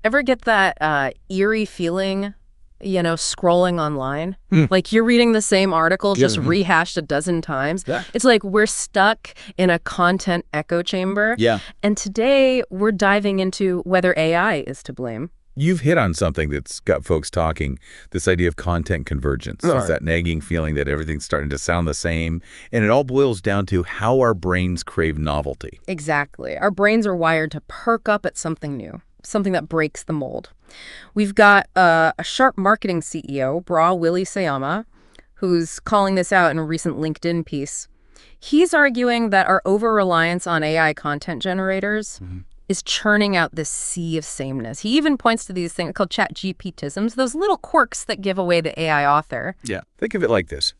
Ever get that eerie feeling, scrolling online? Like you're reading the same article just rehashed a dozen times. Yeah. It's like we're stuck in a content echo chamber. Yeah. And today we're diving into whether AI is to blame. You've hit on something that's got folks talking, this idea of content convergence. It's that nagging feeling that everything's starting to sound the same. And it all boils down to how our brains crave novelty. Exactly. Our brains are wired to perk up at something new, something that breaks the mold. We've got a sharp marketing CEO, Willy Seyama, who's calling this out in a recent LinkedIn piece. He's arguing that our over-reliance on AI content generators is churning out this sea of sameness. He even points to these things called chat GPtisms, those little quirks that give away the AI author. Yeah. Think of it like this.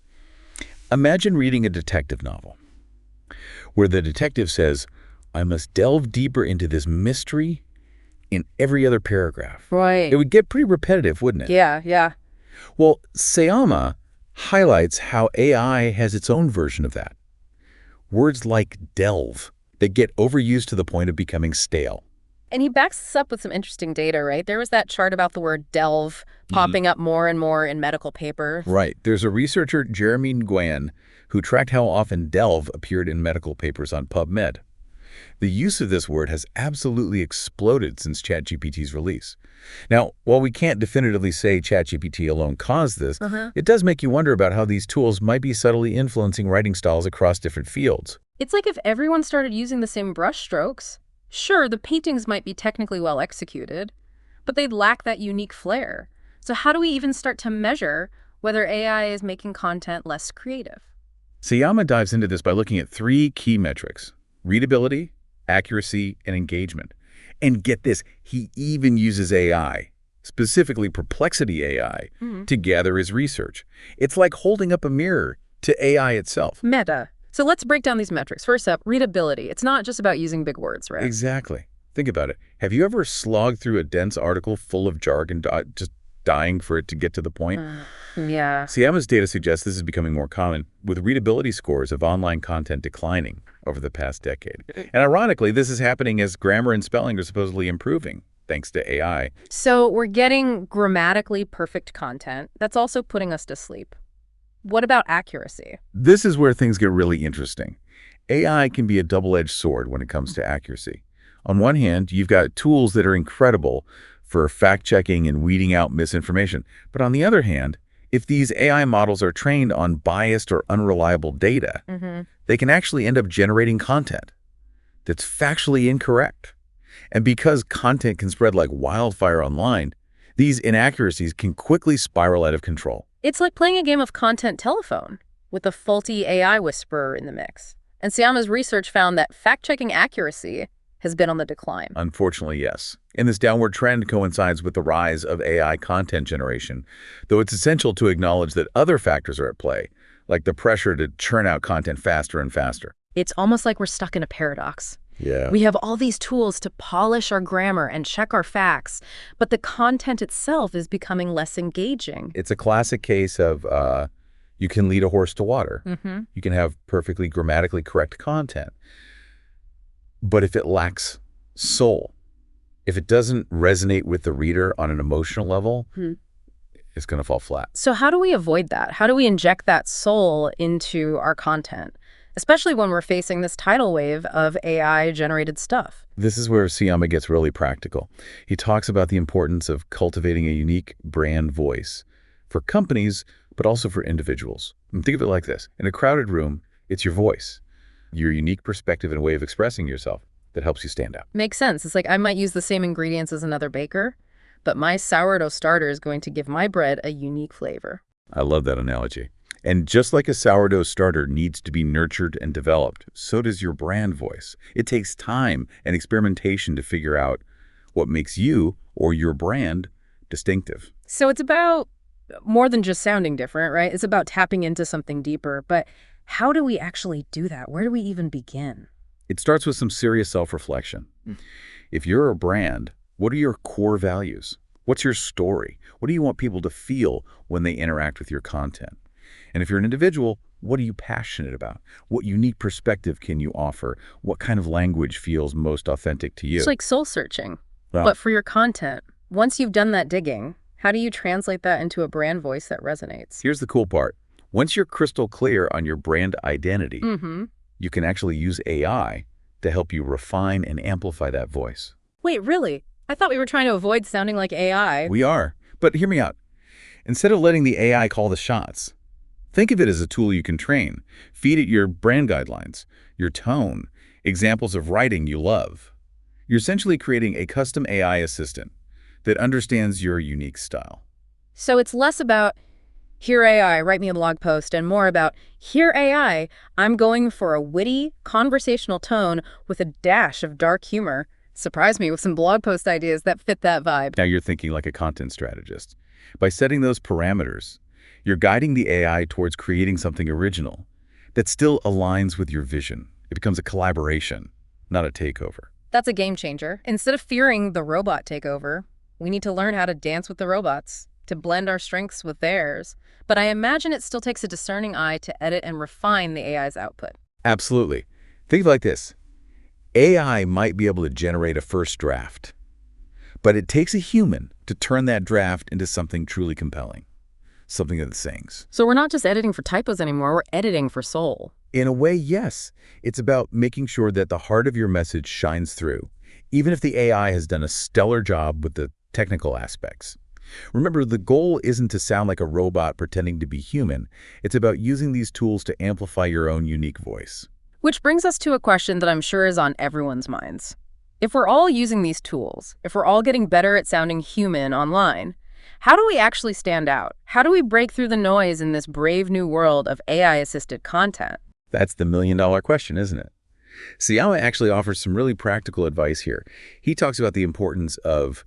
Imagine reading a detective novel where the detective says, I must delve deeper into this mystery in every other paragraph. Right. It would get pretty repetitive, wouldn't it? Yeah. Well, Seyama highlights how AI has its own version of that. Words like delve that get overused to the point of becoming stale. And he backs this up with some interesting data, right? There was that chart about the word delve popping up more and more in medical papers. Right. There's a researcher, Jeremy Nguyen, who tracked how often delve appeared in medical papers on PubMed. The use of this word has absolutely exploded since ChatGPT's release. Now, while we can't definitively say ChatGPT alone caused this, it does make you wonder about how these tools might be subtly influencing writing styles across different fields. It's like if everyone started using the same brush strokes. Sure, the paintings might be technically well executed, but they'd lack that unique flair. So how do we even start to measure whether AI is making content less creative? Seyama dives into this by looking at 3 key metrics: readability, accuracy, and engagement. And get this, he even uses AI, specifically Perplexity AI, to gather his research. It's like holding up a mirror to AI itself. Meta. So let's break down these metrics. First up, readability. It's not just about using big words, right? Exactly. Think about it. Have you ever slogged through a dense article full of jargon, just dying for it to get to the point? Yeah. Seyama's data suggests this is becoming more common, with readability scores of online content declining over the past decade. And ironically, this is happening as grammar and spelling are supposedly improving, thanks to AI. So we're getting grammatically perfect content that's also putting us to sleep. What about accuracy? This is where things get really interesting. AI can be a double-edged sword when it comes to accuracy. On one hand, you've got tools that are incredible for fact-checking and weeding out misinformation. But on the other hand, if these AI models are trained on biased or unreliable data, they can actually end up generating content that's factually incorrect. And because content can spread like wildfire online, these inaccuracies can quickly spiral out of control. It's like playing a game of content telephone with a faulty AI whisperer in the mix. And Seyama's research found that fact-checking accuracy has been on the decline. Unfortunately, yes. And this downward trend coincides with the rise of AI content generation, though it's essential to acknowledge that other factors are at play, like the pressure to churn out content faster and faster. It's almost like we're stuck in a paradox. Yeah. We have all these tools to polish our grammar and check our facts, but the content itself is becoming less engaging. It's a classic case of you can lead a horse to water. You can have perfectly grammatically correct content. But if it lacks soul, if it doesn't resonate with the reader on an emotional level, it's going to fall flat. So how do we avoid that? How do we inject that soul into our content? Especially when we're facing this tidal wave of AI-generated stuff. This is where Seyama gets really practical. He talks about the importance of cultivating a unique brand voice for companies, but also for individuals. And think of it like this. In a crowded room, it's your voice, your unique perspective and way of expressing yourself that helps you stand out. Makes sense. It's like I might use the same ingredients as another baker, but my sourdough starter is going to give my bread a unique flavor. I love that analogy. And just like a sourdough starter needs to be nurtured and developed, so does your brand voice. It takes time and experimentation to figure out what makes you or your brand distinctive. So it's about more than just sounding different, right? It's about tapping into something deeper. But how do we actually do that? Where do we even begin? It starts with some serious self-reflection. If you're a brand, what are your core values? What's your story? What do you want people to feel when they interact with your content? And if you're an individual, what are you passionate about? What unique perspective can you offer? What kind of language feels most authentic to you? It's like soul searching. Well, But for your content, once you've done that digging, how do you translate that into a brand voice that resonates? here's the cool part. Once you're crystal clear on your brand identity, Mm-hmm. you can actually use AI to help you refine and amplify that voice. Wait, really? I thought we were trying to avoid sounding like AI. We are. But hear me out. Instead of letting the AI call the shots, think of it as a tool you can train. Feed it your brand guidelines, your tone, examples of writing you love. You're essentially creating a custom AI assistant that understands your unique style. So it's less about, here AI, write me a blog post, and more about, here AI, I'm going for a witty, conversational tone with a dash of dark humor. Surprise me with some blog post ideas that fit that vibe. Now you're thinking like a content strategist. By setting those parameters, you're guiding the AI towards creating something original that still aligns with your vision. It becomes a collaboration, not a takeover. That's a game changer. Instead of fearing the robot takeover, we need to learn how to dance with the robots, to blend our strengths with theirs. But I imagine it still takes a discerning eye to edit and refine the AI's output. Absolutely. Think of it like this. AI might be able to generate a first draft, but it takes a human to turn that draft into something truly compelling, something that sings. So we're not just editing for typos anymore, we're editing for soul. In a way, yes. It's about making sure that the heart of your message shines through, even if the AI has done a stellar job with the technical aspects. Remember, the goal isn't to sound like a robot pretending to be human. It's about using these tools to amplify your own unique voice. Which brings us to a question that I'm sure is on everyone's minds. If we're all using these tools, if we're all getting better at sounding human online, how do we actually stand out? How do we break through the noise in this brave new world of AI-assisted content? That's the million-dollar question, isn't it? Seyama actually offers some really practical advice here. He talks about the importance of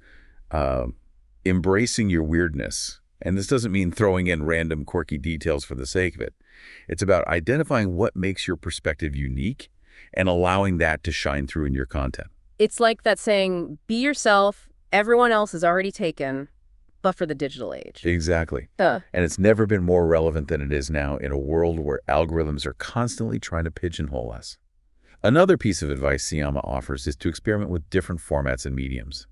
embracing your weirdness. And this doesn't mean throwing in random quirky details for the sake of it. It's about identifying what makes your perspective unique and allowing that to shine through in your content. It's like that saying, be yourself, everyone else is already taken, but for the digital age. Exactly. And it's never been more relevant than it is now in a world where algorithms are constantly trying to pigeonhole us. Another piece of advice Seyama offers is to experiment with different formats and mediums.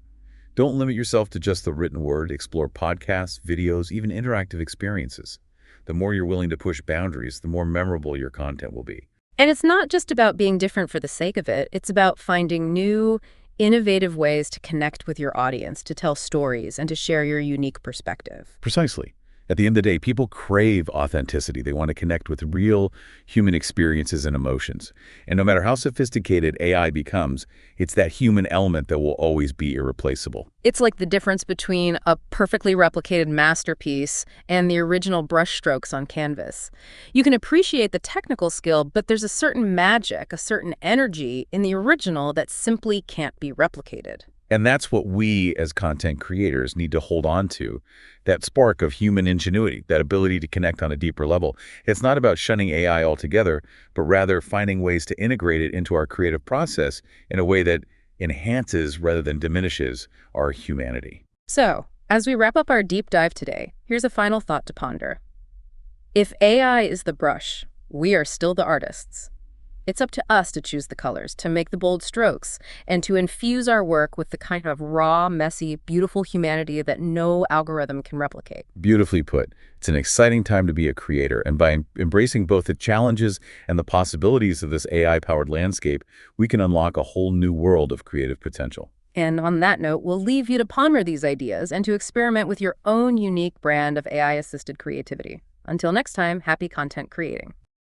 Don't limit yourself to just the written word. Explore podcasts, videos, even interactive experiences. The more you're willing to push boundaries, the more memorable your content will be. And it's not just about being different for the sake of it. It's about finding new, innovative ways to connect with your audience, to tell stories, and to share your unique perspective. Precisely. At the end of the day, people crave authenticity. They want to connect with real human experiences and emotions. And no matter how sophisticated AI becomes, it's that human element that will always be irreplaceable. It's like the difference between a perfectly replicated masterpiece and the original brushstrokes on canvas. You can appreciate the technical skill, but there's a certain magic, a certain energy in the original that simply can't be replicated. And that's what we as content creators need to hold on to, that spark of human ingenuity, that ability to connect on a deeper level. It's not about shunning AI altogether, but rather finding ways to integrate it into our creative process in a way that enhances rather than diminishes our humanity. So, as we wrap up our deep dive today, here's a final thought to ponder. If AI is the brush, we are still the artists. It's up to us to choose the colors, to make the bold strokes, and to infuse our work with the kind of raw, messy, beautiful humanity that no algorithm can replicate. Beautifully put. It's an exciting time to be a creator, and by embracing both the challenges and the possibilities of this AI-powered landscape, we can unlock a whole new world of creative potential. And on that note, we'll leave you to ponder these ideas and to experiment with your own unique brand of AI-assisted creativity. Until next time, happy content creating.